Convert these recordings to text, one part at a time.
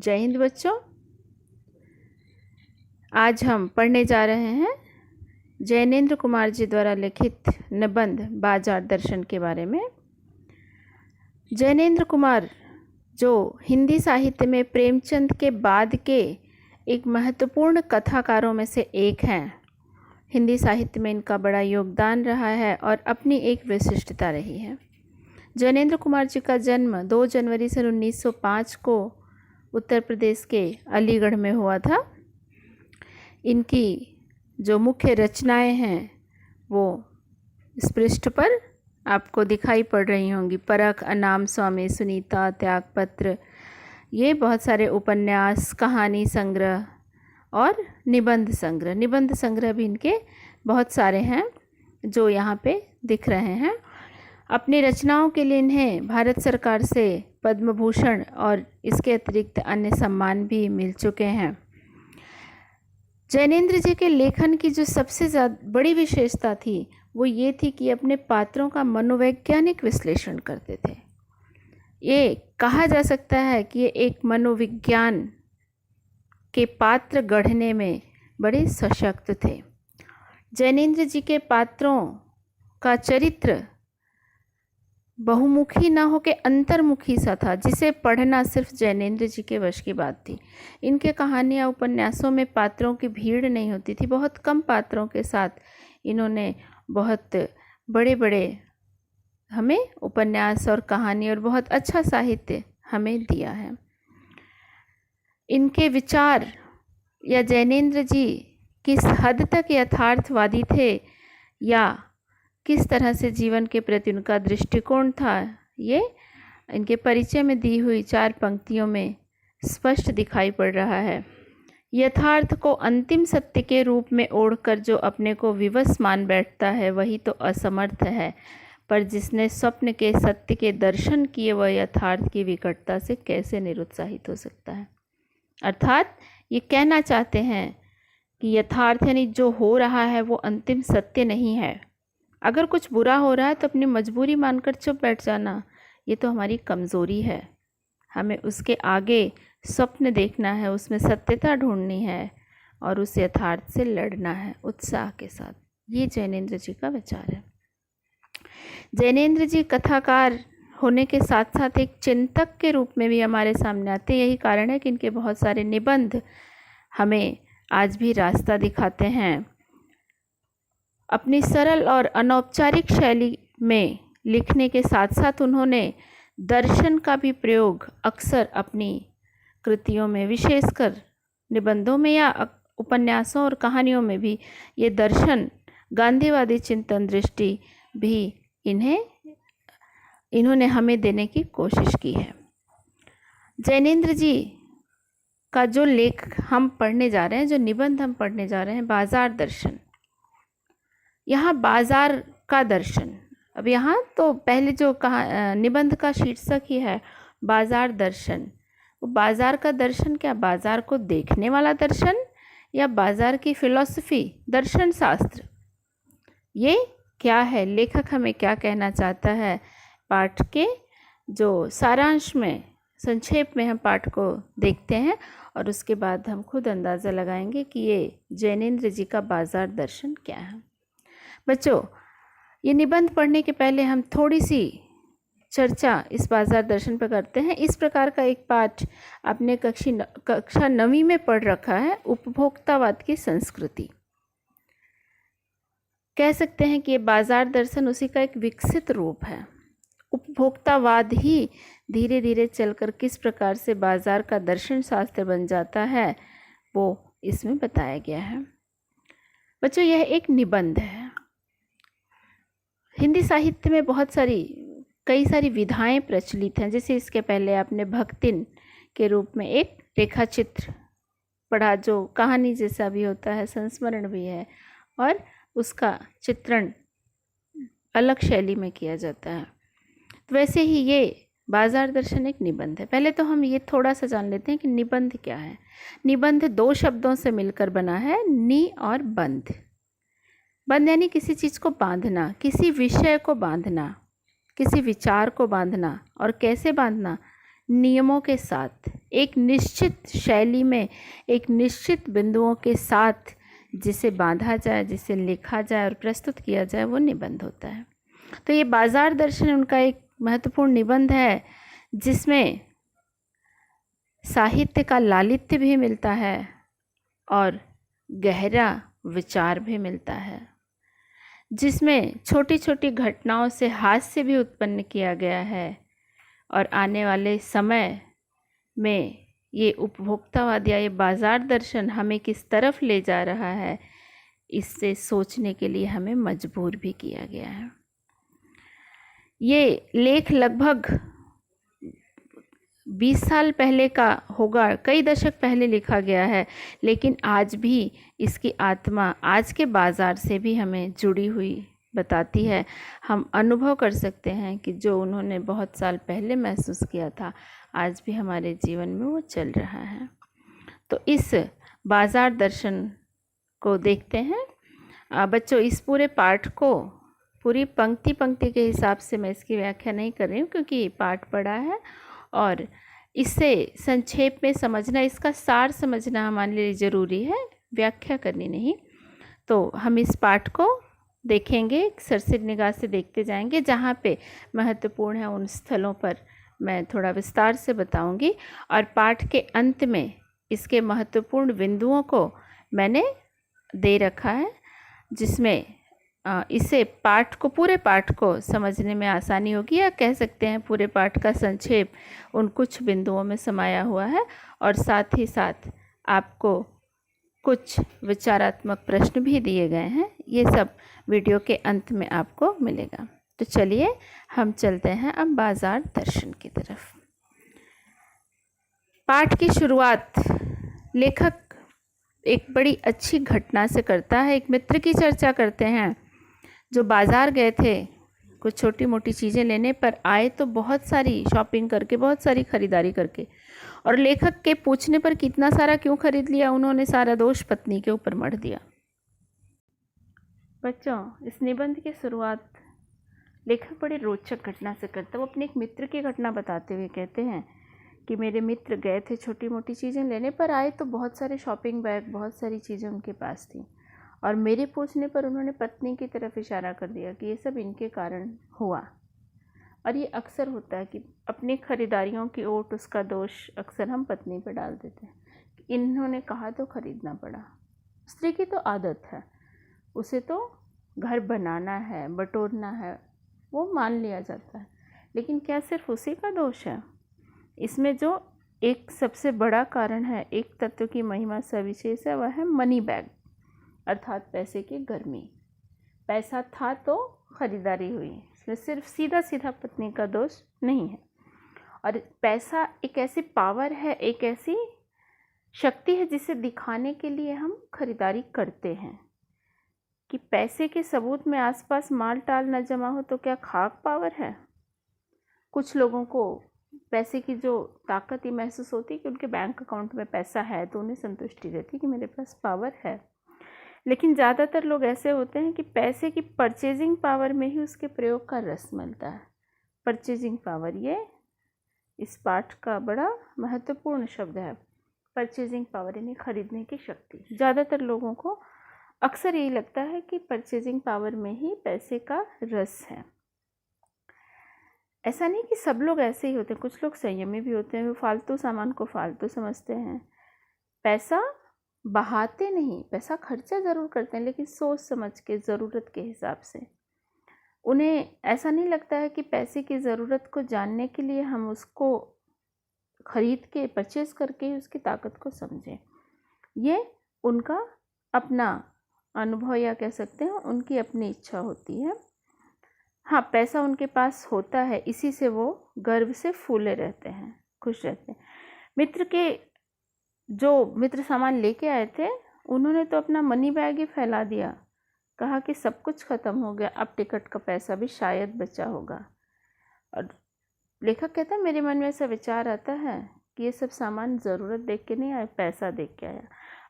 जय हिंद बच्चों। आज हम पढ़ने जा रहे हैं जैनेन्द्र कुमार जी द्वारा लिखित निबंध बाजार दर्शन के बारे में। जैनेन्द्र कुमार जो हिंदी साहित्य में प्रेमचंद के बाद के एक महत्वपूर्ण कथाकारों में से एक हैं। हिंदी साहित्य में इनका बड़ा योगदान रहा है और अपनी एक विशिष्टता रही है। जैनेन्द्र कुमार जी का जन्म 2 जनवरी सन 1905 को उत्तर प्रदेश के अलीगढ़ में हुआ था। इनकी जो मुख्य रचनाएं हैं वो इस पृष्ठ पर आपको दिखाई पड़ रही होंगी। परख, अनाम स्वामी, सुनीता, त्यागपत्र, ये बहुत सारे उपन्यास, कहानी संग्रह और निबंध संग्रह। निबंध संग्रह भी इनके बहुत सारे हैं जो यहाँ पे दिख रहे हैं। अपनी रचनाओं के लिए इन्हें भारत सरकार से पद्म भूषण और इसके अतिरिक्त अन्य सम्मान भी मिल चुके हैं। जैनेन्द्र जी के लेखन की जो सबसे बड़ी विशेषता थी वो ये थी कि अपने पात्रों का मनोवैज्ञानिक विश्लेषण करते थे। ये कहा जा सकता है कि ये एक मनोविज्ञान के पात्र गढ़ने में बड़े सशक्त थे। जैनेन्द्र जी के पात्रों का चरित्र बहुमुखी ना हो के अंतर्मुखी सा था, जिसे पढ़ना सिर्फ जैनेन्द्र जी के वश की बात थी। इनके कहानियाँ उपन्यासों में पात्रों की भीड़ नहीं होती थी। बहुत कम पात्रों के साथ इन्होंने बहुत बड़े बड़े हमें उपन्यास और कहानी और बहुत अच्छा साहित्य हमें दिया है। इनके विचार या जैनेन्द्र जी किस हद तक यथार्थवादी थे या किस तरह से जीवन के प्रति उनका दृष्टिकोण था, ये इनके परिचय में दी हुई 4 पंक्तियों में स्पष्ट दिखाई पड़ रहा है। यथार्थ को अंतिम सत्य के रूप में ओढ़कर जो अपने को विवश मान बैठता है वही तो असमर्थ है, पर जिसने स्वप्न के सत्य के दर्शन किए वह यथार्थ की विकटता से कैसे निरुत्साहित हो सकता है। अर्थात ये कहना चाहते हैं कि यथार्थ यानी जो हो रहा है वो अंतिम सत्य नहीं है। अगर कुछ बुरा हो रहा है तो अपनी मजबूरी मानकर चुप बैठ जाना, ये तो हमारी कमज़ोरी है। हमें उसके आगे स्वप्न देखना है, उसमें सत्यता ढूंढनी है और उस यथार्थ से लड़ना है उत्साह के साथ। ये जैनेन्द्र जी का विचार है। जैनेन्द्र जी कथाकार होने के साथ साथ एक चिंतक के रूप में भी हमारे सामने आते। यही कारण है कि इनके बहुत सारे निबंध हमें आज भी रास्ता दिखाते हैं। अपनी सरल और अनौपचारिक शैली में लिखने के साथ साथ उन्होंने दर्शन का भी प्रयोग अक्सर अपनी कृतियों में, विशेषकर निबंधों में या उपन्यासों और कहानियों में भी ये दर्शन, गांधीवादी चिंतन दृष्टि भी इन्होंने हमें देने की कोशिश की है। जैनेन्द्र जी का जो लेख हम पढ़ने जा रहे हैं, जो निबंध हम पढ़ने जा रहे हैं, बाजार दर्शन। यहाँ बाजार का दर्शन, अब यहाँ तो पहले जो निबंध का शीर्षक ही है बाजार दर्शन। वो बाजार का दर्शन क्या, बाजार को देखने वाला दर्शन या बाजार की फिलॉसफी, दर्शन शास्त्र, ये क्या है, लेखक हमें क्या कहना चाहता है। पाठ के जो सारांश में, संक्षेप में हम पाठ को देखते हैं और उसके बाद हम खुद अंदाज़ा लगाएंगे कि ये जैनेन्द्र जी का बाजार दर्शन क्या है। बच्चों, ये निबंध पढ़ने के पहले हम थोड़ी सी चर्चा इस बाजार दर्शन पर करते हैं। इस प्रकार का एक पाठ आपने कक्षा 9वीं में पढ़ रखा है, उपभोक्तावाद की संस्कृति। कह सकते हैं कि ये बाजार दर्शन उसी का एक विकसित रूप है। उपभोक्तावाद ही धीरे धीरे चलकर किस प्रकार से बाजार का दर्शन शास्त्र बन जाता है वो इसमें बताया गया है। बच्चों, यह एक निबंध है। हिंदी साहित्य में कई सारी विधाएं प्रचलित हैं। जैसे इसके पहले आपने भक्तिन के रूप में एक रेखा चित्र पढ़ा जो कहानी जैसा भी होता है, संस्मरण भी है और उसका चित्रण अलग शैली में किया जाता है। तो वैसे ही ये बाजार दर्शन एक निबंध है। पहले तो हम ये थोड़ा सा जान लेते हैं कि निबंध क्या है। निबंध 2 शब्दों से मिलकर बना है, नि और बंध। बंध यानी किसी चीज़ को बांधना, किसी विषय को बांधना, किसी विचार को बांधना। और कैसे बांधना, नियमों के साथ, एक निश्चित शैली में, एक निश्चित बिंदुओं के साथ जिसे बांधा जाए, जिसे लिखा जाए और प्रस्तुत किया जाए, वो निबंध होता है। तो ये बाजार दर्शन उनका एक महत्वपूर्ण निबंध है जिसमें साहित्य का लालित्य भी मिलता है और गहरा विचार भी मिलता है, जिसमें छोटी छोटी घटनाओं से हास्य भी उत्पन्न किया गया है और आने वाले समय में ये उपभोक्तावाद या ये बाजार दर्शन हमें किस तरफ ले जा रहा है, इससे सोचने के लिए हमें मजबूर भी किया गया है। ये लेख लगभग 20 साल पहले का होगा, कई दशक पहले लिखा गया है, लेकिन आज भी इसकी आत्मा आज के बाज़ार से भी हमें जुड़ी हुई बताती है। हम अनुभव कर सकते हैं कि जो उन्होंने बहुत साल पहले महसूस किया था, आज भी हमारे जीवन में वो चल रहा है। तो इस बाजार दर्शन को देखते हैं। बच्चों, इस पूरे पाठ को पूरी पंक्ति पंक्ति के हिसाब से मैं इसकी व्याख्या नहीं कर रही हूँ, क्योंकि पाठ पढ़ा है और इससे संक्षेप में समझना, इसका सार समझना हमारे लिए ज़रूरी है, व्याख्या करनी नहीं। तो हम इस पाठ को देखेंगे, सरसरी निगाह से देखते जाएंगे। जहाँ पे महत्वपूर्ण है उन स्थलों पर मैं थोड़ा विस्तार से बताऊंगी और पाठ के अंत में इसके महत्वपूर्ण बिंदुओं को मैंने दे रखा है, जिसमें इसे पाठ को, पूरे पाठ को समझने में आसानी होगी, या कह सकते हैं पूरे पाठ का संक्षेप उन कुछ बिंदुओं में समाया हुआ है। और साथ ही साथ आपको कुछ विचारात्मक प्रश्न भी दिए गए हैं। ये सब वीडियो के अंत में आपको मिलेगा। तो चलिए हम चलते हैं अब बाजार दर्शन की तरफ। पाठ की शुरुआत लेखक एक बड़ी अच्छी घटना से करता है। एक मित्र की चर्चा करते हैं जो बाज़ार गए थे कुछ छोटी मोटी चीज़ें लेने, पर आए तो बहुत सारी शॉपिंग करके, बहुत सारी ख़रीदारी करके, और लेखक के पूछने पर कितना सारा क्यों खरीद लिया, उन्होंने सारा दोष पत्नी के ऊपर मढ़ दिया। बच्चों, इस निबंध की शुरुआत लेखक बड़े रोचक घटना से करता है। वो अपने एक मित्र की घटना बताते हुए कहते हैं कि मेरे मित्र गए थे छोटी मोटी चीज़ें लेने, पर आए तो बहुत सारे शॉपिंग बैग, बहुत सारी चीज़ें उनके पास थी, और मेरे पूछने पर उन्होंने पत्नी की तरफ इशारा कर दिया कि ये सब इनके कारण हुआ। और ये अक्सर होता है कि अपनी खरीदारियों की ओट, उसका दोष अक्सर हम पत्नी पर डाल देते हैं। इन्होंने कहा तो खरीदना पड़ा। स्त्री की तो आदत है, उसे तो घर बनाना है, बटोरना है, वो मान लिया जाता है। लेकिन क्या सिर्फ उसी का दोष है? इसमें जो एक सबसे बड़ा कारण है, एक तत्व की महिमा सविशेष है, वह है मनी बैग, अर्थात पैसे की गर्मी। पैसा था तो खरीदारी हुई, इसमें सिर्फ सीधा सीधा पत्नी का दोष नहीं है। और पैसा एक ऐसी पावर है, एक ऐसी शक्ति है जिसे दिखाने के लिए हम खरीदारी करते हैं। कि पैसे के सबूत में आसपास माल टाल न जमा हो तो क्या खाक पावर है? कुछ लोगों को पैसे की जो ताकत ही महसूस होती है कि उनके बैंक अकाउंट में पैसा है, तो उन्हें संतुष्टि रहती है कि मेरे पास पावर है। लेकिन ज़्यादातर लोग ऐसे होते हैं कि पैसे की परचेजिंग पावर में ही उसके प्रयोग का रस मिलता है। परचेजिंग पावर, ये इस पाठ का बड़ा महत्वपूर्ण शब्द है। परचेजिंग पावर यानी खरीदने की शक्ति। ज़्यादातर लोगों को अक्सर यही लगता है कि परचेजिंग पावर में ही पैसे का रस है। ऐसा नहीं कि सब लोग ऐसे ही होते हैं, कुछ लोग संयमी भी होते हैं, वो फालतू सामान को फालतू समझते हैं। पैसा बहाते नहीं, पैसा खर्चा ज़रूर करते हैं, लेकिन सोच समझ के, ज़रूरत के हिसाब से। उन्हें ऐसा नहीं लगता है कि पैसे की ज़रूरत को जानने के लिए हम उसको खरीद के, परचेज़ करके ही उसकी ताकत को समझें। ये उनका अपना अनुभव, या कह सकते हैं उनकी अपनी इच्छा होती है। हाँ, पैसा उनके पास होता है, इसी से वो गर्व से फूले रहते हैं, खुश रहते हैं। मित्र सामान लेके आए थे, उन्होंने तो अपना मनी बैग ही फैला दिया, कहा कि सब कुछ ख़त्म हो गया, अब टिकट का पैसा भी शायद बचा होगा। और लेखक कहता है मेरे मन में ऐसा विचार आता है कि ये सब सामान ज़रूरत देख के नहीं आया, पैसा देख के आया।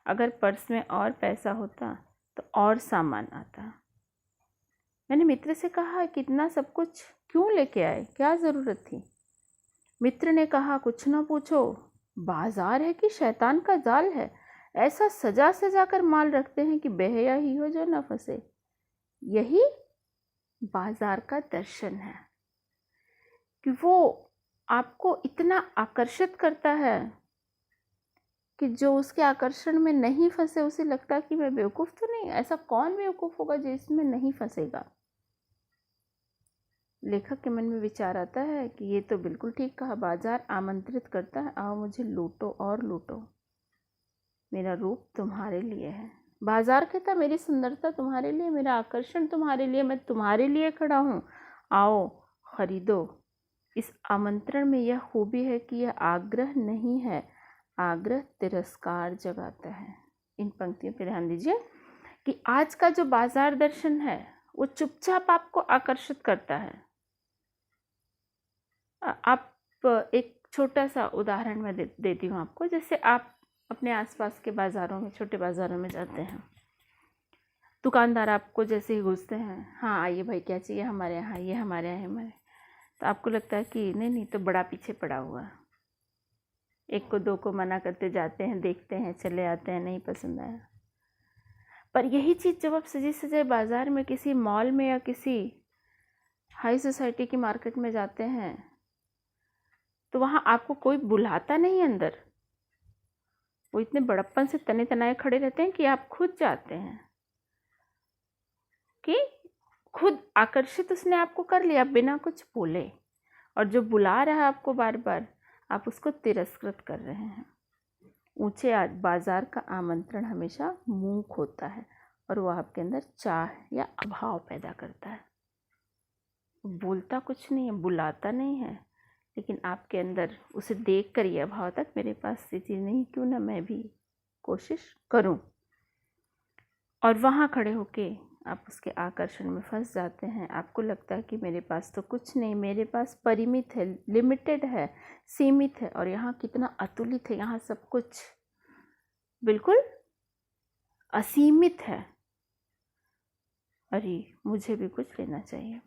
अगर पर्स में और पैसा होता तो और सामान आता। मैंने मित्र से कहा कितना सब कुछ क्यों लेके आए, क्या ज़रूरत थी? मित्र ने कहा, कुछ ना पूछो, बाजार है कि शैतान का जाल है, ऐसा सजा सजा कर माल रखते हैं कि बेहया ही हो जो न फंसे। यही बाजार का दर्शन है कि वो आपको इतना आकर्षित करता है कि जो उसके आकर्षण में नहीं फंसे उसे लगता है कि मैं बेवकूफ़ तो नहीं। ऐसा कौन बेवकूफ़ होगा जो इसमें नहीं फंसेगा। लेखक के मन में विचार आता है कि ये तो बिल्कुल ठीक कहा। बाजार आमंत्रित करता है, आओ मुझे लूटो और लूटो, मेरा रूप तुम्हारे लिए है। बाजार कहता, मेरी सुंदरता तुम्हारे लिए, मेरा आकर्षण तुम्हारे लिए, मैं तुम्हारे लिए खड़ा हूँ, आओ खरीदो। इस आमंत्रण में यह खूबी है कि यह आग्रह नहीं है, आग्रह तिरस्कार जगाता है। इन पंक्तियों पर ध्यान दीजिए कि आज का जो बाजार दर्शन है वो चुपचाप आपको आकर्षित करता है। आप एक छोटा सा उदाहरण मैं देती हूँ आपको। जैसे आप अपने आसपास के बाज़ारों में, छोटे बाज़ारों में जाते हैं, दुकानदार आपको जैसे ही घुसते हैं, हाँ आइए भाई क्या चाहिए हमारे यहाँ, ये हमारे यहाँ हमारे, तो आपको लगता है कि नहीं नहीं तो बड़ा पीछे पड़ा हुआ है। एक को दो को मना करते जाते हैं, देखते हैं, चले आते हैं, नहीं पसंद आया। पर यही चीज़ जब आप सजे सजे बाज़ार में, किसी मॉल में या किसी हाई सोसाइटी की मार्केट में जाते हैं, तो वहाँ आपको कोई बुलाता नहीं अंदर। वो इतने बड़प्पन से तने तनाए खड़े रहते हैं कि आप खुद जाते हैं, कि खुद आकर्षित उसने आपको कर लिया बिना कुछ बोले। और जो बुला रहा है आपको बार बार, आप उसको तिरस्कृत कर रहे हैं। ऊंचे बाजार का आमंत्रण हमेशा मूक होता है और वो आपके अंदर चाह या अभाव पैदा करता है। बोलता कुछ नहीं है, बुलाता नहीं है, लेकिन आपके अंदर उसे देख कर ये अभाव तक, मेरे पास ये चीज़ नहीं, क्यों ना मैं भी कोशिश करूं। और वहाँ खड़े होके आप उसके आकर्षण में फंस जाते हैं। आपको लगता है कि मेरे पास तो कुछ नहीं, मेरे पास परिमित है, लिमिटेड है, सीमित है, और यहाँ कितना अतुलित है, यहाँ सब कुछ बिल्कुल असीमित है। अरे मुझे भी कुछ लेना चाहिए।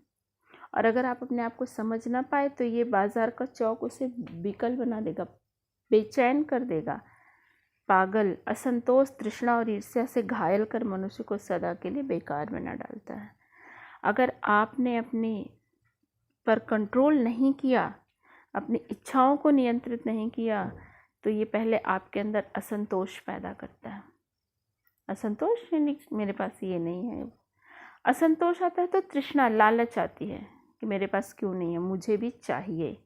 और अगर आप अपने आप को समझ ना पाए तो ये बाजार का चौक उसे विकल बना देगा, बेचैन कर देगा। पागल, असंतोष, तृष्णा और ईर्ष्या से घायल कर मनुष्य को सदा के लिए बेकार बना डालता है। अगर आपने अपने पर कंट्रोल नहीं किया, अपनी इच्छाओं को नियंत्रित नहीं किया, तो ये पहले आपके अंदर असंतोष पैदा करता है। असंतोष यानी मेरे पास ये नहीं है। असंतोष आता है तो तृष्णा, लालच आती है कि मेरे पास क्यों नहीं है, मुझे भी चाहिए।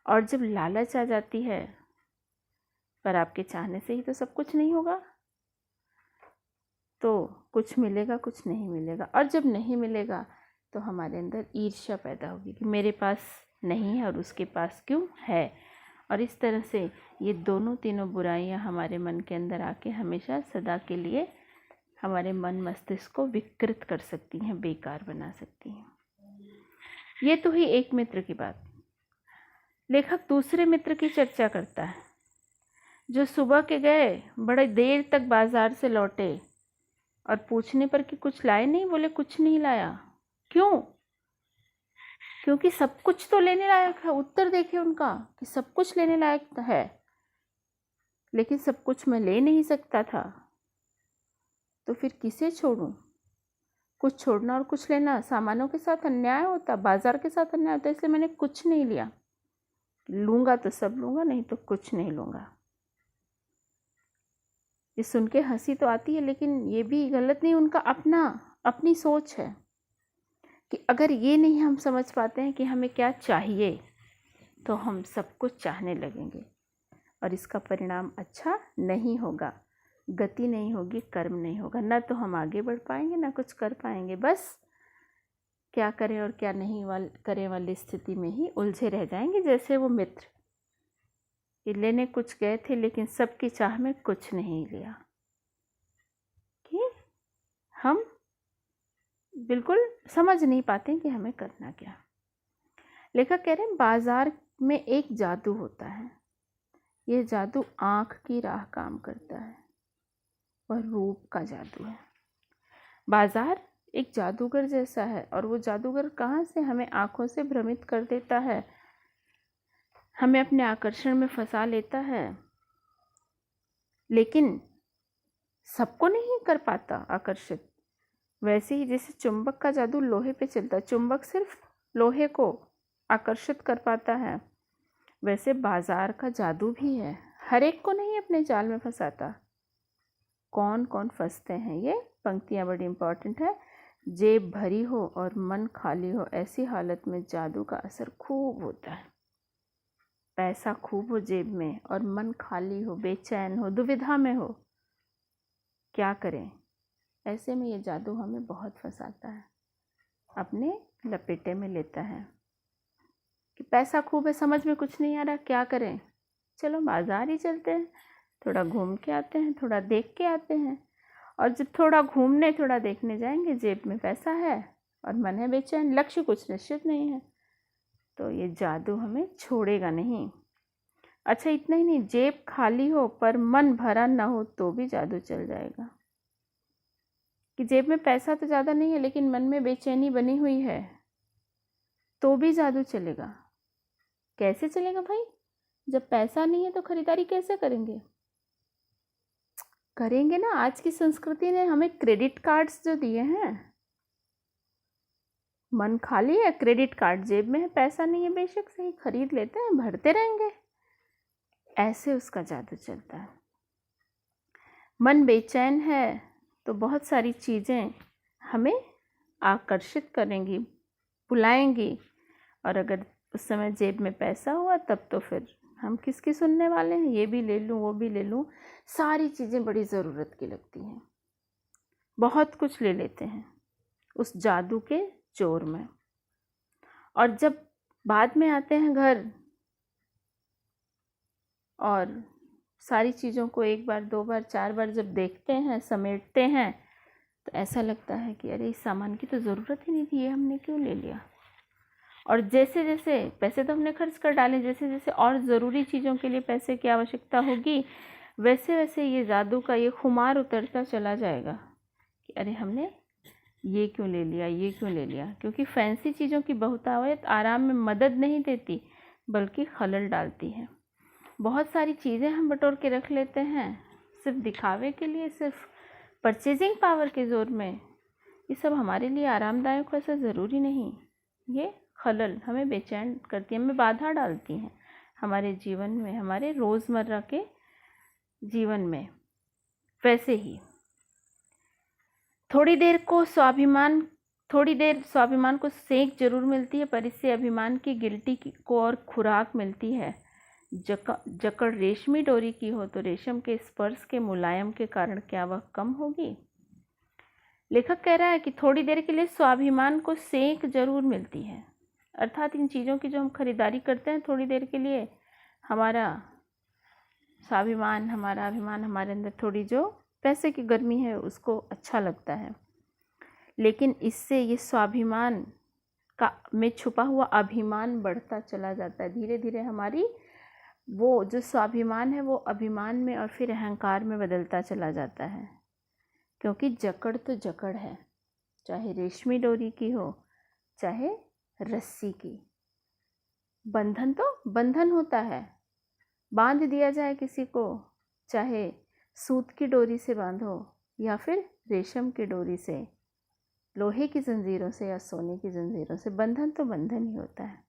और जब लालच आ जाती है, पर आपके चाहने से ही तो सब कुछ नहीं होगा, तो कुछ मिलेगा कुछ नहीं मिलेगा। और जब नहीं मिलेगा तो हमारे अंदर ईर्ष्या पैदा होगी कि मेरे पास नहीं है और उसके पास क्यों है। और इस तरह से ये दोनों तीनों बुराइयां हमारे मन के अंदर आके हमेशा सदा के लिए हमारे मन मस्तिष्क को विकृत कर सकती हैं, बेकार बना सकती हैं। ये तो ही एक मित्र की बात। लेखक दूसरे मित्र की चर्चा करता है, जो सुबह के गए, बड़े देर तक बाजार से लौटे और पूछने पर कि कुछ लाए नहीं, बोले कुछ नहीं लाया। क्यों? क्योंकि सब कुछ तो लेने लायक है। उत्तर देखिए उनका कि सब कुछ लेने लायक है, लेकिन सब कुछ मैं ले नहीं सकता था, तो फिर किसे छोड़ूं? कुछ छोड़ना और कुछ लेना सामानों के साथ अन्याय होता, बाजार के साथ अन्याय होता, इसलिए मैंने कुछ नहीं लिया। लूंगा तो सब लूंगा, नहीं तो कुछ नहीं लूंगा। ये सुन के हंसी तो आती है, लेकिन ये भी गलत नहीं, उनका अपनी सोच है कि अगर ये नहीं हम समझ पाते हैं कि हमें क्या चाहिए, तो हम सब कुछ चाहने लगेंगे और इसका परिणाम अच्छा नहीं होगा, गति नहीं होगी, कर्म नहीं होगा। ना तो हम आगे बढ़ पाएंगे, ना कुछ कर पाएंगे। बस क्या करें और क्या नहीं करें वाली स्थिति में ही उलझे रह जाएंगे। जैसे वो मित्र कि लेने कुछ गए थे, लेकिन सबकी चाह में कुछ नहीं लिया, कि हम बिल्कुल समझ नहीं पाते कि हमें करना क्या। लेखक कह रहे हैं बाजार में एक जादू होता है, ये जादू आँख की राह काम करता है, वह रूप का जादू है। बाजार एक जादूगर जैसा है, और वो जादूगर कहाँ से हमें आँखों से भ्रमित कर देता है, हमें अपने आकर्षण में फंसा लेता है, लेकिन सबको नहीं कर पाता आकर्षित। वैसे ही जैसे चुंबक का जादू लोहे पे चलता है, चुंबक सिर्फ लोहे को आकर्षित कर पाता है, वैसे बाजार का जादू भी है, हर एक को नहीं अपने जाल में फंसाता। कौन कौन फंसते हैं, ये पंक्तियाँ बड़ी इंपॉर्टेंट है। जेब भरी हो और मन खाली हो, ऐसी हालत में जादू का असर खूब होता है। पैसा खूब हो जेब में और मन खाली हो, बेचैन हो, दुविधा में हो, क्या करें? ऐसे में ये जादू हमें बहुत फंसाता है, अपने लपेटे में लेता है कि पैसा खूब है, समझ में कुछ नहीं आ रहा, क्या करें? चलो बाजार ही चलते हैं, थोड़ा घूम के आते हैं, थोड़ा देख के आते हैं। और जब थोड़ा घूमने थोड़ा देखने जाएंगे, जेब में पैसा है और मन है बेचैन, लक्ष्य कुछ निश्चित नहीं है, तो ये जादू हमें छोड़ेगा नहीं। अच्छा, इतना ही नहीं, जेब खाली हो पर मन भरा ना हो तो भी जादू चल जाएगा। कि जेब में पैसा तो ज़्यादा नहीं है लेकिन मन में बेचैनी बनी हुई है, तो भी जादू चलेगा। कैसे चलेगा भाई? जब पैसा नहीं है तो खरीदारी कैसे करेंगे? करेंगे ना। आज की संस्कृति ने हमें क्रेडिट कार्ड्स जो दिए हैं, मन खाली है, क्रेडिट कार्ड जेब में है, पैसा नहीं है, बेशक सही, खरीद लेते हैं, भरते रहेंगे। ऐसे उसका जादू चलता है। मन बेचैन है तो बहुत सारी चीज़ें हमें आकर्षित करेंगी, बुलाएंगी, और अगर उस समय जेब में पैसा हुआ तब तो फिर हम किसकी सुनने वाले हैं? ये भी ले लूँ, वो भी ले लूँ, सारी चीज़ें बड़ी ज़रूरत की लगती हैं, बहुत कुछ ले लेते हैं उस जादू के जोर में। और जब बाद में आते हैं घर और सारी चीज़ों को एक बार, दो बार, चार बार जब देखते हैं, समेटते हैं, तो ऐसा लगता है कि अरे इस सामान की तो ज़रूरत ही नहीं थी, ये हमने क्यों ले लिया। और जैसे जैसे पैसे तो हमने खर्च कर डाले, जैसे जैसे और ज़रूरी चीज़ों के लिए पैसे की आवश्यकता होगी, वैसे वैसे ये जादू का ये खुमार उतरता चला जाएगा कि अरे हमने ये क्यों ले लिया, ये क्यों ले लिया। क्योंकि फैंसी चीज़ों की बहुतायत आराम में मदद नहीं देती बल्कि खलल डालती है। बहुत सारी चीज़ें हम बटोर के रख लेते हैं सिर्फ दिखावे के लिए, सिर्फ परचेजिंग पावर के ज़ोर में। ये सब हमारे लिए आरामदायक ऐसा ज़रूरी नहीं। ये खलल हमें बेचैन करती है, हमें बाधा डालती हैं हमारे जीवन में, हमारे रोज़मर्रा के जीवन में। वैसे ही थोड़ी देर स्वाभिमान को सेक जरूर मिलती है, पर इससे अभिमान की गिल्टी को और खुराक मिलती है। जकड़ रेशमी डोरी की हो तो रेशम के स्पर्श के मुलायम के कारण क्या वह कम होगी? लेखक कह रहा है कि थोड़ी देर के लिए स्वाभिमान को सेक जरूर मिलती है, अर्थात इन चीज़ों की जो हम खरीदारी करते हैं, थोड़ी देर के लिए हमारा स्वाभिमान, हमारा अभिमान, हमारे अंदर थोड़ी जो पैसे की गर्मी है उसको अच्छा लगता है, लेकिन इससे ये स्वाभिमान का में छुपा हुआ अभिमान बढ़ता चला जाता है। धीरे धीरे हमारी वो जो स्वाभिमान है वो अभिमान में और फिर अहंकार में बदलता चला जाता है। क्योंकि जकड़ तो जकड़ है, चाहे रेशमी डोरी की हो चाहे रस्सी की। बंधन तो बंधन होता है, बांध दिया जाए किसी को, चाहे सूत की डोरी से बांधो या फिर रेशम की डोरी से, लोहे की जंजीरों से या सोने की जंजीरों से, बंधन तो बंधन ही होता है।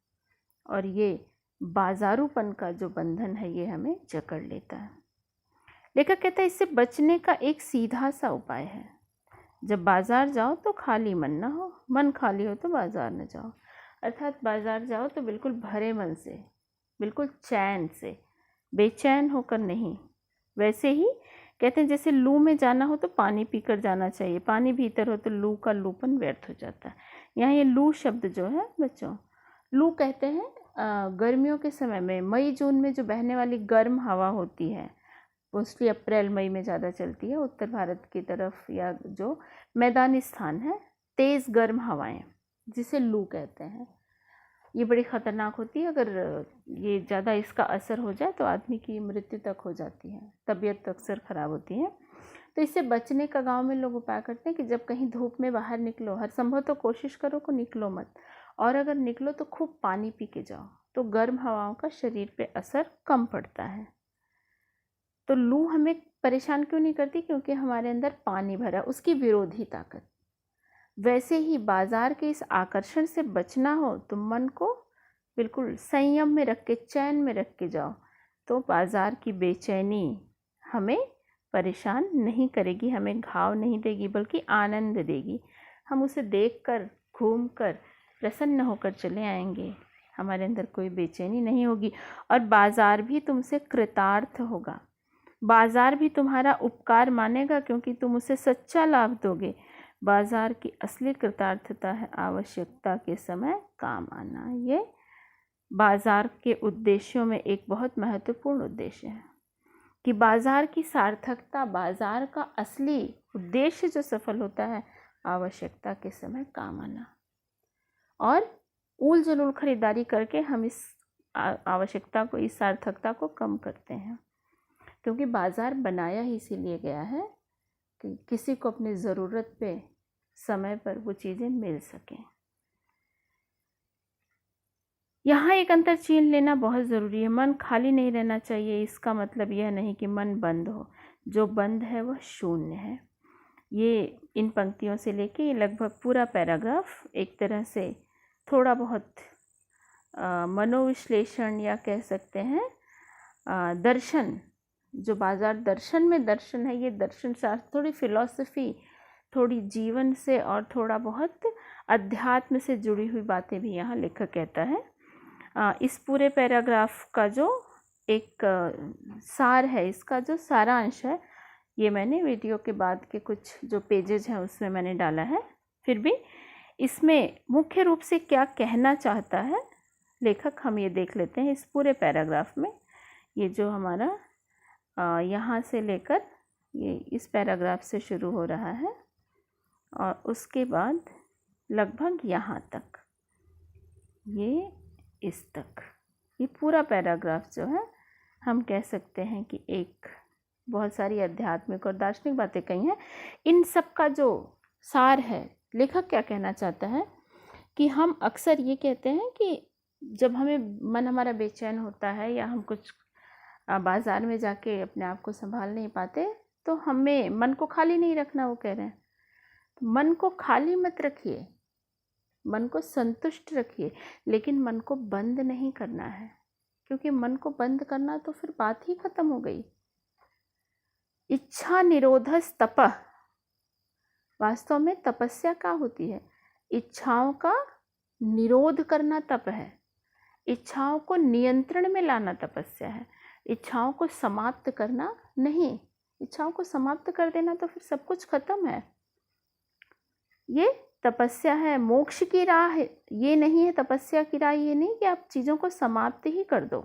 और ये बाजारूपन का जो बंधन है ये हमें जकड़ लेता है। लेखक कहता है इससे बचने का एक सीधा सा उपाय है। जब बाजार जाओ तो खाली मन ना हो, मन खाली हो तो बाजार न जाओ। अर्थात बाजार जाओ तो बिल्कुल भरे मन से, बिल्कुल चैन से, बेचैन होकर नहीं। वैसे ही कहते हैं जैसे लू में जाना हो तो पानी पीकर जाना चाहिए, पानी भीतर हो तो लू का लूपन व्यर्थ हो जाता है। यहाँ ये लू शब्द जो है बच्चों, लू कहते हैं गर्मियों के समय में, मई जून में जो बहने वाली गर्म हवा होती है, मोस्टली अप्रैल मई में ज़्यादा चलती है उत्तर भारत की तरफ, या जो मैदानी स्थान है, तेज़ गर्म हवाएं जिसे लू कहते हैं। ये बड़ी ख़तरनाक होती है, अगर ये ज़्यादा इसका असर हो जाए तो आदमी की मृत्यु तक हो जाती है, तबीयत अक्सर ख़राब होती है। तो इससे बचने का गांव में लोग उपाय करते हैं कि जब कहीं धूप में बाहर निकलो, हर संभव तो कोशिश करो को निकलो मत, और अगर निकलो तो खूब पानी पी के जाओ। तो गर्म हवाओं का शरीर पे असर कम पड़ता है। तो लू हमें परेशान क्यों नहीं करती? क्योंकि हमारे अंदर पानी भरा, उसकी विरोधी ताकत। वैसे ही बाजार के इस आकर्षण से बचना हो तो मन को बिल्कुल संयम में रख के, चैन में रख के जाओ, तो बाजार की बेचैनी हमें परेशान नहीं करेगी, हमें घाव नहीं देगी, बल्कि आनंद देगी। हम उसे देखकर, घूमकर प्रसन्न होकर चले आएंगे, हमारे अंदर कोई बेचैनी नहीं होगी। और बाजार भी तुमसे कृतार्थ होगा, बाजार भी तुम्हारा उपकार मानेगा, क्योंकि तुम उसे सच्चा लाभ दोगे। बाजार की असली कृतार्थता है आवश्यकता के समय काम आना। ये बाजार के उद्देश्यों में एक बहुत महत्वपूर्ण उद्देश्य है कि बाजार की सार्थकता, बाजार का असली उद्देश्य जो सफल होता है, आवश्यकता के समय काम आना। और ऊल जलूल खरीदारी करके हम इस आवश्यकता को, इस सार्थकता को कम करते हैं, क्योंकि बाजार बनाया ही इसीलिए गया है कि किसी को अपनी ज़रूरत पे समय पर वो चीज़ें मिल सकें। यहाँ एक अंतर चीन लेना बहुत ज़रूरी है। मन खाली नहीं रहना चाहिए, इसका मतलब यह नहीं कि मन बंद हो। जो बंद है वह शून्य है। ये इन पंक्तियों से लेके ये लगभग पूरा पैराग्राफ एक तरह से थोड़ा बहुत मनोविश्लेषण या कह सकते हैं दर्शन, जो बाजार दर्शन में दर्शन है, ये दर्शन शास्त्र, थोड़ी फिलॉसफी, थोड़ी जीवन से और थोड़ा बहुत अध्यात्म से जुड़ी हुई बातें भी यहाँ लेखक कहता है। इस पूरे पैराग्राफ का जो एक सार है, इसका जो सारांश है, ये मैंने वीडियो के बाद के कुछ जो पेजेज हैं उसमें मैंने डाला है। फिर भी इसमें मुख्य रूप से क्या कहना चाहता है लेखक, हम ये देख लेते हैं इस पूरे पैराग्राफ में। ये जो हमारा यहाँ से लेकर ये इस पैराग्राफ से शुरू हो रहा है और उसके बाद लगभग यहाँ तक, ये इस तक, ये पूरा पैराग्राफ जो है हम कह सकते हैं कि एक बहुत सारी आध्यात्मिक और दार्शनिक बातें कही हैं। इन सब का जो सार है, लेखक क्या कहना चाहता है कि हम अक्सर ये कहते हैं कि जब हमें मन हमारा बेचैन होता है या हम कुछ बाज़ार में जाके अपने आप को संभाल नहीं पाते, तो हमें मन को खाली नहीं रखना, वो कह रहे हैं। तो मन को खाली मत रखिए, मन को संतुष्ट रखिए, लेकिन मन को बंद नहीं करना है, क्योंकि मन को बंद करना तो फिर बात ही खत्म हो गई। इच्छा निरोधस तपः, वास्तव में तपस्या क्या होती है? इच्छाओं का निरोध करना तप है, इच्छाओं को नियंत्रण में लाना तपस्या है, इच्छाओं को समाप्त करना नहीं। इच्छाओं को समाप्त कर देना तो फिर सब कुछ खत्म है। ये तपस्या है, मोक्ष की राह है, ये नहीं है तपस्या की राह। ये नहीं कि आप चीज़ों को समाप्त ही कर दो।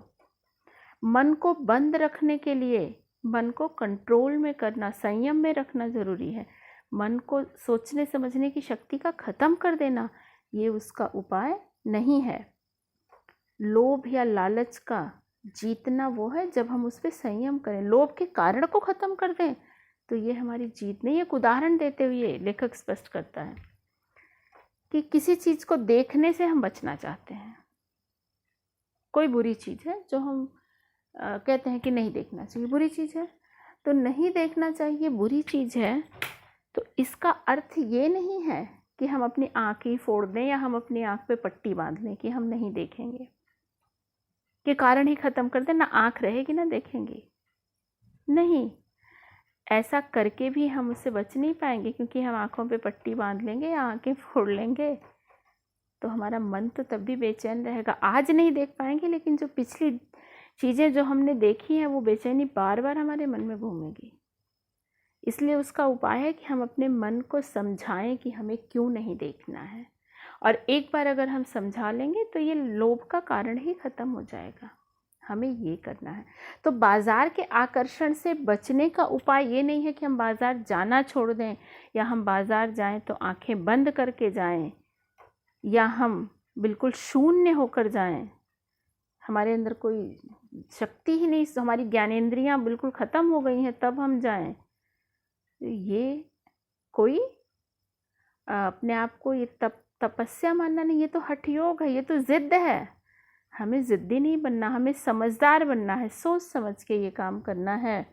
मन को बंद रखने के लिए मन को कंट्रोल में करना, संयम में रखना ज़रूरी है। मन को सोचने समझने की शक्ति का ख़त्म कर देना, ये उसका उपाय नहीं है। लोभ या लालच का जीतना वो है जब हम उस पर संयम करें, लोभ के कारण को ख़त्म कर दें, तो ये हमारी जीत नहीं। एक उदाहरण देते हुए लेखक स्पष्ट करता है कि किसी चीज़ को देखने से हम बचना चाहते हैं। कोई बुरी चीज़ है जो हम कहते हैं कि नहीं देखना चाहिए, बुरी चीज़ है तो नहीं देखना चाहिए, बुरी चीज़ है, तो इसका अर्थ ये नहीं है कि हम अपनी आँख ही फोड़ दें या हम अपनी आँख पे पट्टी बांध लें कि हम नहीं देखेंगे, के कारण ही ख़त्म कर दें, ना आँख रहेगी ना देखेंगे। नहीं, ऐसा करके भी हम उससे बच नहीं पाएंगे, क्योंकि हम आँखों पे पट्टी बांध लेंगे या आँखें फोड़ लेंगे तो हमारा मन तो तब भी बेचैन रहेगा। आज नहीं देख पाएंगे, लेकिन जो पिछली चीज़ें जो हमने देखी हैं वो बेचैनी बार बार हमारे मन में घूमेगी। इसलिए उसका उपाय है कि हम अपने मन को समझाएं कि हमें क्यों नहीं देखना है, और एक बार अगर हम समझा लेंगे तो ये लोभ का कारण ही ख़त्म हो जाएगा। हमें ये करना है। तो बाज़ार के आकर्षण से बचने का उपाय ये नहीं है कि हम बाज़ार जाना छोड़ दें, या हम बाज़ार जाएं तो आंखें बंद करके जाएं, या हम बिल्कुल शून्य होकर जाएं, हमारे अंदर कोई शक्ति ही नहीं, हमारी ज्ञानेंद्रियां बिल्कुल ख़त्म हो गई हैं तब हम जाएं। ये कोई अपने आप को ये तपस्या मानना नहीं, ये तो हठ योग है, ये तो ज़िद्द है। हमें ज़िद्दी नहीं बनना, हमें समझदार बनना है, सोच समझ के ये काम करना है।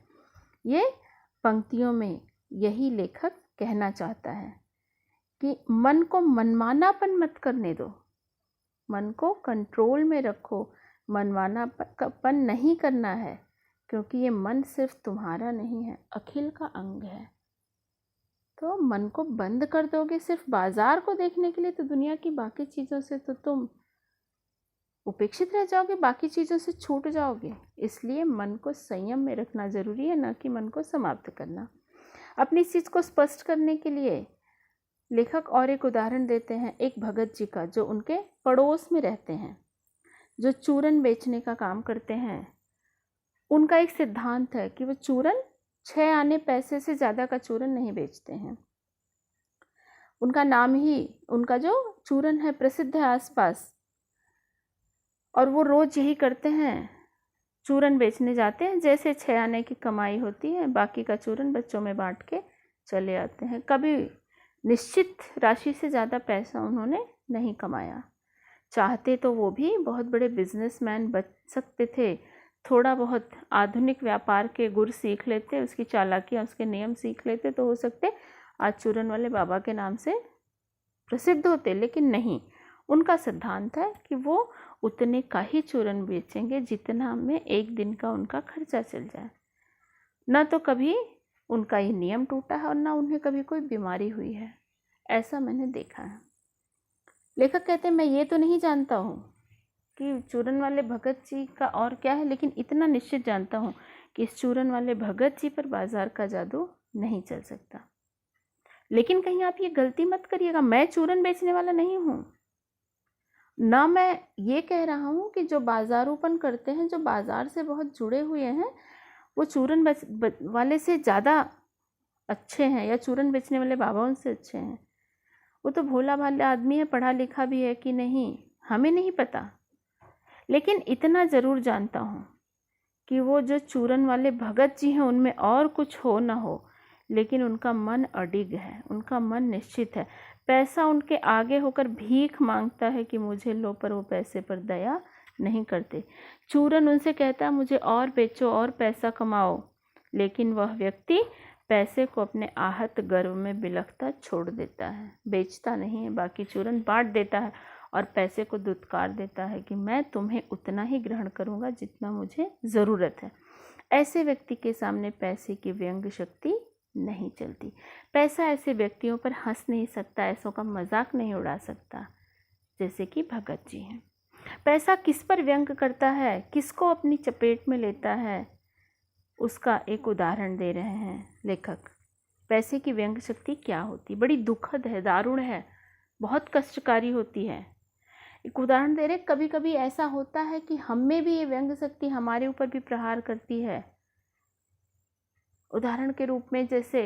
ये पंक्तियों में यही लेखक कहना चाहता है कि मन को मनमानापन मत करने दो, मन को कंट्रोल में रखो, मनमानापन नहीं करना है, क्योंकि ये मन सिर्फ तुम्हारा नहीं है, अखिल का अंग है। तो मन को बंद कर दोगे सिर्फ बाजार को देखने के लिए, तो दुनिया की बाकी चीज़ों से तो तुम उपेक्षित रह जाओगे, बाकी चीज़ों से छूट जाओगे। इसलिए मन को संयम में रखना ज़रूरी है, न कि मन को समाप्त करना। अपनी इस चीज़ को स्पष्ट करने के लिए लेखक और एक उदाहरण देते हैं, एक भगत जी का, जो उनके पड़ोस में रहते हैं, जो चूरन बेचने का काम करते हैं। उनका एक सिद्धांत है कि वो चूरन 6 आने पैसे से ज़्यादा का चूरन नहीं बेचते हैं। उनका नाम ही, उनका जो चूरन है प्रसिद्ध है आसपास, और वो रोज़ यही करते हैं, चूरन बेचने जाते हैं, जैसे 6 आने की कमाई होती है बाकी का चूरन बच्चों में बांट के चले आते हैं। कभी निश्चित राशि से ज़्यादा पैसा उन्होंने नहीं कमाया। चाहते तो वो भी बहुत बड़े बिजनेसमैन बन सकते थे, थोड़ा बहुत आधुनिक व्यापार के गुर सीख लेते, उसकी चालाकियाँ, उसके नियम सीख लेते, तो हो सकते आज चूरन वाले बाबा के नाम से प्रसिद्ध होते। लेकिन नहीं, उनका सिद्धांत है कि वो उतने का ही चूरन बेचेंगे जितना में एक दिन का उनका खर्चा चल जाए। ना तो कभी उनका ये नियम टूटा है और ना उन्हें कभी कोई बीमारी हुई है, ऐसा मैंने देखा है। लेखक कहते हैं, मैं ये तो नहीं जानता हूँ कि चूरन वाले भगत जी का और क्या है, लेकिन इतना निश्चित जानता हूँ कि इस चूरन वाले भगत जी पर बाजार का जादू नहीं चल सकता। लेकिन कहीं आप ये गलती मत करिएगा, मैं चूरन बेचने वाला नहीं हूँ, ना मैं ये कह रहा हूँ कि जो बाजारूपन करते हैं, जो बाजार से बहुत जुड़े हुए हैं, वो चूरन वाले से ज़्यादा अच्छे हैं या चूरन बेचने वाले बाबा उनसे अच्छे हैं। वो तो भोला भाला आदमी है, पढ़ा लिखा भी है कि नहीं हमें नहीं पता, लेकिन इतना ज़रूर जानता हूँ कि वो जो चूरन वाले भगत जी हैं, उनमें और कुछ हो ना हो, लेकिन उनका मन अडिग है, उनका मन निश्चित है। पैसा उनके आगे होकर भीख मांगता है कि मुझे लो, पर वो पैसे पर दया नहीं करते। चूरन उनसे कहता है मुझे और बेचो और पैसा कमाओ, लेकिन वह व्यक्ति पैसे को अपने आहत गर्व में बिलखता छोड़ देता है, बेचता नहीं है, बाकी चूरन बांट देता है और पैसे को दुत्कार देता है कि मैं तुम्हें उतना ही ग्रहण करूँगा जितना मुझे ज़रूरत है। ऐसे व्यक्ति के सामने पैसे की व्यंग शक्ति नहीं चलती। पैसा ऐसे व्यक्तियों पर हंस नहीं सकता, ऐसों का मजाक नहीं उड़ा सकता, जैसे कि भगत जी हैं। पैसा किस पर व्यंग करता है, किसको अपनी चपेट में लेता है, उसका एक उदाहरण दे रहे हैं लेखक। पैसे की व्यंग शक्ति क्या होती, बड़ी दुखद है, दारुण है, बहुत कष्टकारी होती है। एक उदाहरण दे रहे, कभी कभी ऐसा होता है कि हम में भी ये व्यंग शक्ति हमारे ऊपर भी प्रहार करती है। उदाहरण के रूप में, जैसे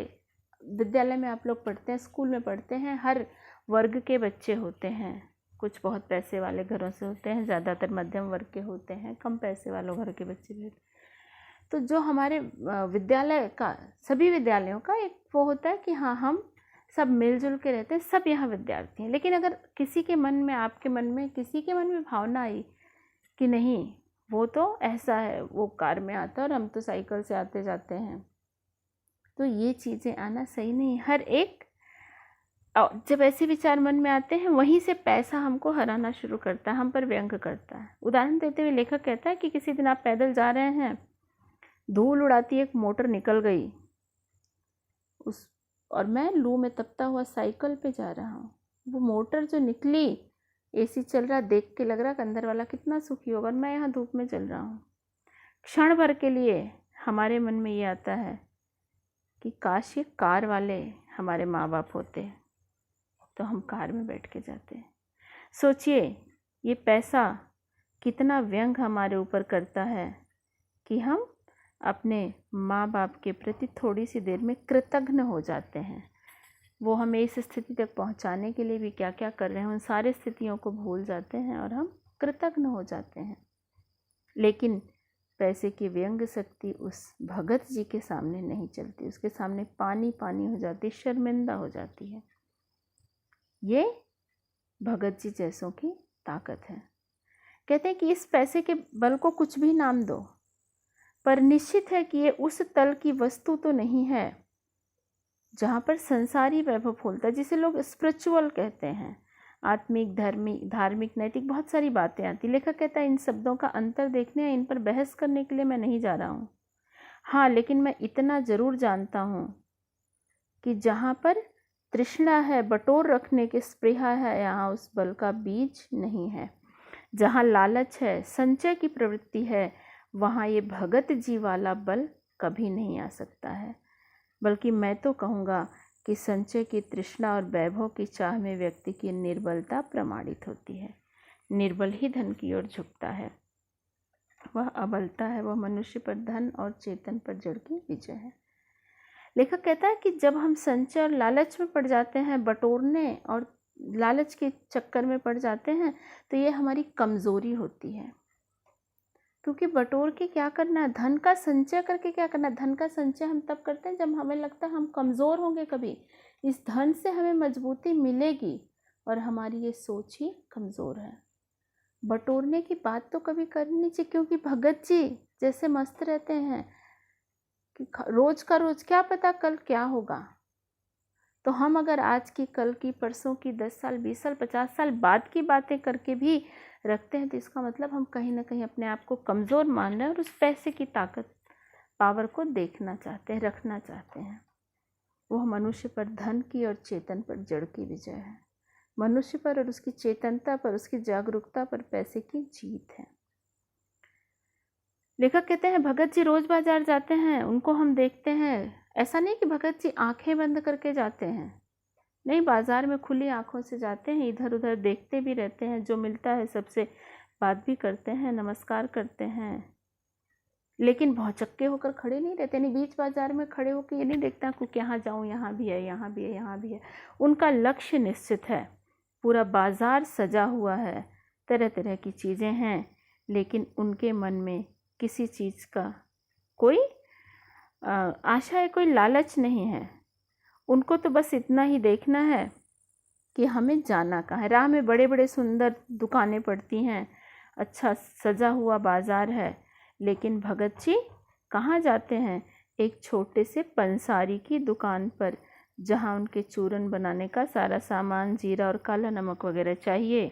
विद्यालय में आप लोग पढ़ते हैं, स्कूल में पढ़ते हैं, हर वर्ग के बच्चे होते हैं। कुछ बहुत पैसे वाले घरों से होते हैं, ज़्यादातर मध्यम वर्ग के होते हैं, कम पैसे वालों घर के बच्चे भी। तो जो हमारे विद्यालय का, सभी विद्यालयों का एक वो होता है कि हाँ, हम सब मिलजुल के रहते हैं, सब यहाँ विद्यार्थी हैं। लेकिन अगर किसी के मन में, आपके मन में, किसी के मन में भावना आई कि नहीं वो तो ऐसा है, वो कार में आता है और हम तो साइकिल से आते जाते हैं, तो ये चीज़ें आना सही नहीं। हर एक जब ऐसे विचार मन में आते हैं, वहीं से पैसा हमको हराना शुरू करता है, हम पर व्यंग करता है। उदाहरण देते हुए लेखक कहता है कि किसी दिन आप पैदल जा रहे हैं, धूल उड़ाती एक मोटर निकल गई और मैं लू में तपता हुआ साइकिल पे जा रहा हूँ। वो मोटर जो निकली, एसी चल रहा, देख के लग रहा कि अंदर वाला कितना सुखी होगा, और मैं यहाँ धूप में चल रहा हूँ। क्षण भर के लिए हमारे मन में ये आता है कि काश ये कार वाले हमारे माँ बाप होते तो हम कार में बैठ के जाते। सोचिए ये पैसा कितना व्यंग हमारे ऊपर करता है कि हम अपने माँ बाप के प्रति थोड़ी सी देर में कृतज्ञ हो जाते हैं। वो हमें इस स्थिति तक पहुँचाने के लिए भी क्या क्या कर रहे हैं, उन सारी स्थितियों को भूल जाते हैं और हम कृतज्ञ हो जाते हैं। लेकिन पैसे की व्यंग शक्ति उस भगत जी के सामने नहीं चलती, उसके सामने पानी पानी हो जाती, शर्मिंदा हो जाती है। ये भगत जी जैसों की ताकत है। कहते हैं कि इस पैसे के बल को कुछ भी नाम दो, पर निश्चित है कि ये उस तल की वस्तु तो नहीं है जहाँ पर संसारी वैभव फूलता है, जिसे लोग स्पिरिचुअल कहते हैं। आत्मिक, धार्मिक, नैतिक, बहुत सारी बातें आती। लेखक कहता है इन शब्दों का अंतर देखने या इन पर बहस करने के लिए मैं नहीं जा रहा हूँ। हाँ, लेकिन मैं इतना जरूर जानता हूँ कि जहाँ पर तृष्णा है, बटोर रखने की स्पृहा है, यहाँ उस बल का बीज नहीं है। जहाँ लालच है, संचय की प्रवृत्ति है, वहाँ ये भगत जी वाला बल कभी नहीं आ सकता है। बल्कि मैं तो कहूँगा कि संचय की तृष्णा और वैभव की चाह में व्यक्ति की निर्बलता प्रमाणित होती है। निर्बल ही धन की ओर झुकता है, वह अबलता है, वह मनुष्य पर धन और चेतन पर जड़ की विजय है। लेखक कहता है कि जब हम संचय और लालच में पड़ जाते हैं, बटोरने और लालच के चक्कर में पड़ जाते हैं, तो ये हमारी कमज़ोरी होती है। क्योंकि बटोर के क्या करना है, धन का संचय करके क्या करना है। धन का संचय हम तब करते हैं जब हमें लगता है हम कमज़ोर होंगे, कभी इस धन से हमें मजबूती मिलेगी, और हमारी ये सोच ही कमज़ोर है। बटोरने की बात तो कभी करनी नहीं चाहिए, क्योंकि भगत जी जैसे मस्त रहते हैं कि रोज़ का रोज़, क्या पता कल क्या होगा। तो हम अगर आज की, कल की, परसों की, 10 साल, 20 साल, 50 साल बाद की बातें करके भी रखते हैं, तो इसका मतलब हम कहीं ना कहीं अपने आप को कमज़ोर मान रहे हैं और उस पैसे की ताकत, पावर को देखना चाहते हैं, रखना चाहते हैं। वह मनुष्य पर धन की और चेतन पर जड़ की विजय है। मनुष्य पर और उसकी चेतनता पर, उसकी जागरूकता पर पैसे की जीत है। लेखक कहते हैं भगत जी रोज़ बाजार जाते हैं, उनको हम देखते हैं। ऐसा नहीं कि भगत जी आंखें बंद करके जाते हैं, नहीं, बाज़ार में खुली आंखों से जाते हैं, इधर उधर देखते भी रहते हैं, जो मिलता है सबसे बात भी करते हैं, नमस्कार करते हैं। लेकिन भौचक्के होकर खड़े नहीं रहते, नहीं बीच बाज़ार में खड़े होकर ये नहीं देखता कि यहाँ जाऊँ, यहाँ भी है, यहाँ भी है, यहाँ भी है। उनका लक्ष्य निश्चित है। पूरा बाज़ार सजा हुआ है, तरह तरह की चीज़ें हैं, लेकिन उनके मन में किसी चीज़ का कोई आशा है, कोई लालच नहीं है। उनको तो बस इतना ही देखना है कि हमें जाना कहाँ है। राह में बड़े बड़े सुंदर दुकानें पड़ती हैं, अच्छा सजा हुआ बाज़ार है, लेकिन भगत जी कहाँ जाते हैं? एक छोटे से पंसारी की दुकान पर, जहाँ उनके चूरन बनाने का सारा सामान, जीरा और काला नमक वगैरह चाहिए,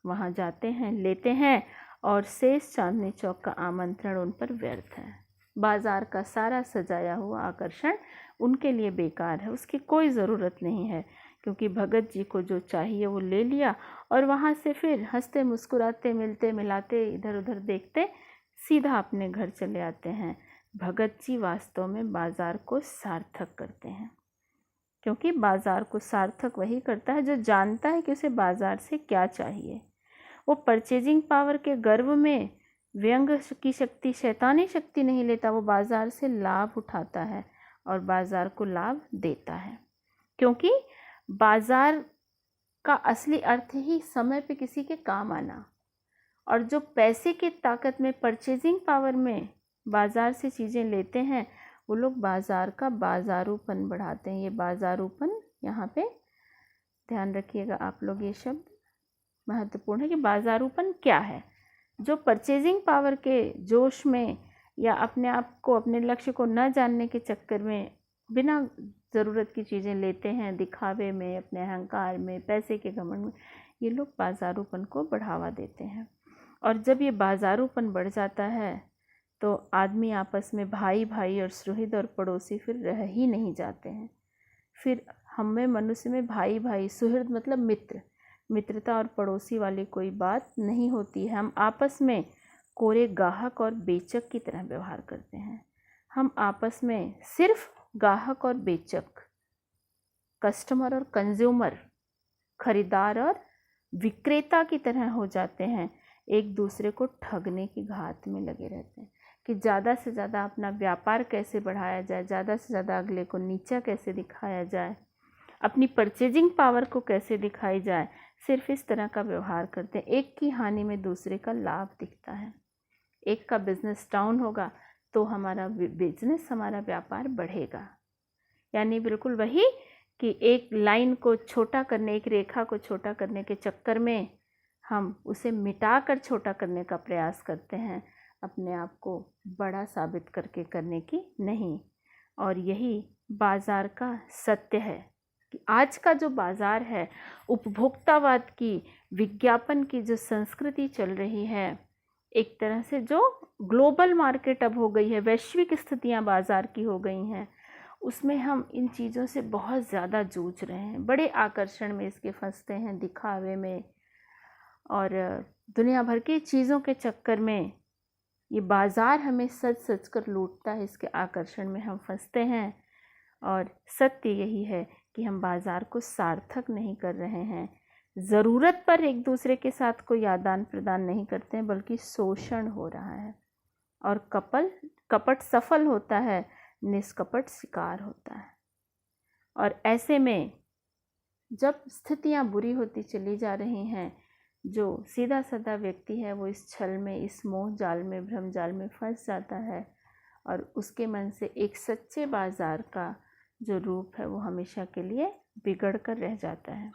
वहाँ जाते हैं, लेते हैं, और शेष चांदनी चौक का आमंत्रण उन पर व्यर्थ है। बाज़ार का सारा सजाया हुआ आकर्षण उनके लिए बेकार है, उसकी कोई ज़रूरत नहीं है, क्योंकि भगत जी को जो चाहिए वो ले लिया, और वहाँ से फिर हंसते मुस्कुराते, मिलते मिलाते, इधर उधर देखते सीधा अपने घर चले आते हैं। भगत जी वास्तव में बाज़ार को सार्थक करते हैं, क्योंकि बाज़ार को सार्थक वही करता है जो जानता है कि उसे बाज़ार से क्या चाहिए। वो परचेजिंग पावर के गर्व में व्यंग की शक्ति, शैतानी शक्ति नहीं लेता, वो बाज़ार से लाभ उठाता है और बाज़ार को लाभ देता है। क्योंकि बाज़ार का असली अर्थ ही समय पे किसी के काम आना, और जो पैसे की ताकत में, परचेजिंग पावर में बाज़ार से चीज़ें लेते हैं, वो लोग बाज़ार का बाज़ारूपन बढ़ाते हैं। ये बाज़ारूपन, यहाँ पे ध्यान रखिएगा आप लोग, ये शब्द महत्वपूर्ण है कि बाज़ारूपन क्या है। जो परचेजिंग पावर के जोश में या अपने आप को, अपने लक्ष्य को न जानने के चक्कर में बिना ज़रूरत की चीज़ें लेते हैं, दिखावे में, अपने अहंकार में, पैसे के घमंड में, ये लोग बाज़ारूपन को बढ़ावा देते हैं। और जब ये बाज़ारूपन बढ़ जाता है तो आदमी आपस में, भाई भाई और सुहृद और पड़ोसी फिर रह ही नहीं जाते हैं। फिर हम में, मनुष्य में भाई भाई, सुहृद मतलब मित्र, मित्रता और पड़ोसी वाली कोई बात नहीं होती है। हम आपस में कोरे गाहक और बेचक की तरह व्यवहार करते हैं। हम आपस में सिर्फ गाहक और बेचक, कस्टमर और कंज्यूमर, खरीदार और विक्रेता की तरह हो जाते हैं। एक दूसरे को ठगने की घात में लगे रहते हैं कि ज़्यादा से ज़्यादा अपना व्यापार कैसे बढ़ाया जाए, ज़्यादा से ज़्यादा अगले को नीचा कैसे दिखाया जाए, अपनी परचेजिंग पावर को कैसे दिखाई जाए। सिर्फ इस तरह का व्यवहार करते हैं। एक की हानि में दूसरे का लाभ दिखता है। एक का बिजनेस डाउन होगा तो हमारा बिजनेस, हमारा व्यापार बढ़ेगा। यानी बिल्कुल वही कि एक लाइन को छोटा करने, एक रेखा को छोटा करने के चक्कर में हम उसे मिटाकर छोटा करने का प्रयास करते हैं, अपने आप को बड़ा साबित करके करने की नहीं। और यही बाज़ार का सत्य है कि आज का जो बाज़ार है, उपभोक्तावाद की, विज्ञापन की जो संस्कृति चल रही है, एक तरह से जो ग्लोबल मार्केट अब हो गई है, वैश्विक स्थितियां बाज़ार की हो गई हैं, उसमें हम इन चीज़ों से बहुत ज़्यादा जूझ रहे हैं, बड़े आकर्षण में इसके फंसते हैं, दिखावे में, और दुनिया भर की चीज़ों के चक्कर में ये बाज़ार हमें सच सच कर लूटता है, इसके आकर्षण में हम फंसते हैं। और सत्य यही है कि हम बाज़ार को सार्थक नहीं कर रहे हैं, ज़रूरत पर एक दूसरे के साथ कोई आदान प्रदान नहीं करते हैं, बल्कि शोषण हो रहा है। और कपट सफल होता है, निष्कपट शिकार होता है। और ऐसे में जब स्थितियां बुरी होती चली जा रही हैं, जो सीधा साधा व्यक्ति है वो इस छल में, इस मोह जाल में, भ्रम जाल में फंस जाता है, और उसके मन से एक सच्चे बाज़ार का जो रूप है वो हमेशा के लिए बिगड़ कर रह जाता है।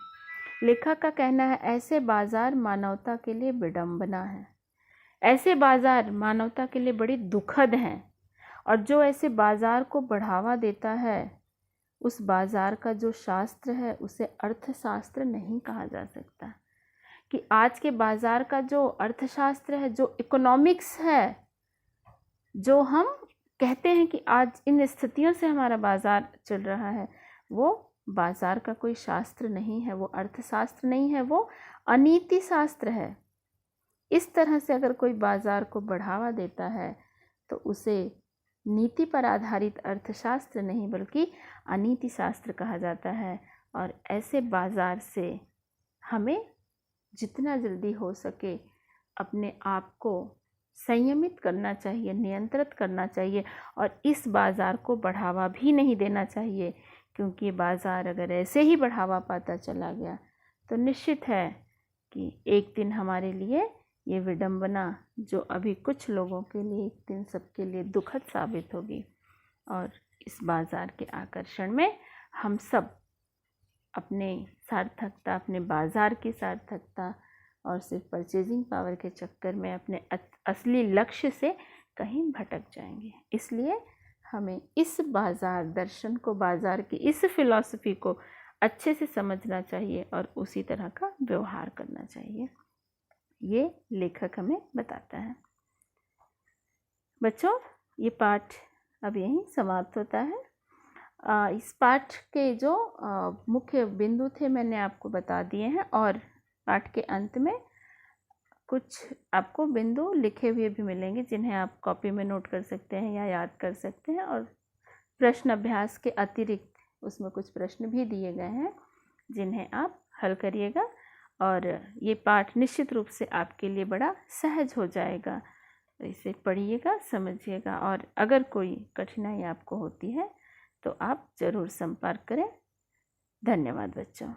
लेखक का कहना है, ऐसे बाज़ार मानवता के लिए विडंबना है, ऐसे बाज़ार मानवता के लिए बड़ी दुखद हैं। और जो ऐसे बाज़ार को बढ़ावा देता है, उस बाज़ार का जो शास्त्र है उसे अर्थशास्त्र नहीं कहा जा सकता। कि आज के बाज़ार का जो अर्थशास्त्र है, जो इकोनॉमिक्स है, जो हम कहते हैं कि आज इन स्थितियों से हमारा बाज़ार चल रहा है, वो बाज़ार का कोई शास्त्र नहीं है, वो अर्थशास्त्र नहीं है, वो अनीति शास्त्र है। इस तरह से अगर कोई बाज़ार को बढ़ावा देता है तो उसे नीति पर आधारित अर्थशास्त्र नहीं बल्कि अनीति शास्त्र कहा जाता है। और ऐसे बाज़ार से हमें जितना जल्दी हो सके अपने आप को संयमित करना चाहिए, नियंत्रित करना चाहिए, और इस बाज़ार को बढ़ावा भी नहीं देना चाहिए, क्योंकि ये बाज़ार अगर ऐसे ही बढ़ावा पाता चला गया तो निश्चित है कि एक दिन हमारे लिए ये विडंबना, जो अभी कुछ लोगों के लिए, एक दिन सबके लिए दुखद साबित होगी। और इस बाज़ार के आकर्षण में हम सब अपने सार्थकता, अपने बाज़ार की सार्थकता और सिर्फ परचेजिंग पावर के चक्कर में अपने असली लक्ष्य से कहीं भटक जाएंगे। इसलिए हमें इस बाज़ार दर्शन को, बाज़ार की इस फिलॉसफी को अच्छे से समझना चाहिए और उसी तरह का व्यवहार करना चाहिए, ये लेखक हमें बताता है। बच्चों, ये पाठ अब यहीं समाप्त होता है। इस पाठ के जो मुख्य बिंदु थे मैंने आपको बता दिए हैं, और पाठ के अंत में कुछ आपको बिंदु लिखे हुए भी मिलेंगे जिन्हें आप कॉपी में नोट कर सकते हैं या याद कर सकते हैं। और प्रश्न अभ्यास के अतिरिक्त उसमें कुछ प्रश्न भी दिए गए हैं जिन्हें आप हल करिएगा, और ये पाठ निश्चित रूप से आपके लिए बड़ा सहज हो जाएगा। इसे पढ़िएगा, समझिएगा, और अगर कोई कठिनाई आपको होती है तो आप ज़रूर संपर्क करें। धन्यवाद बच्चों।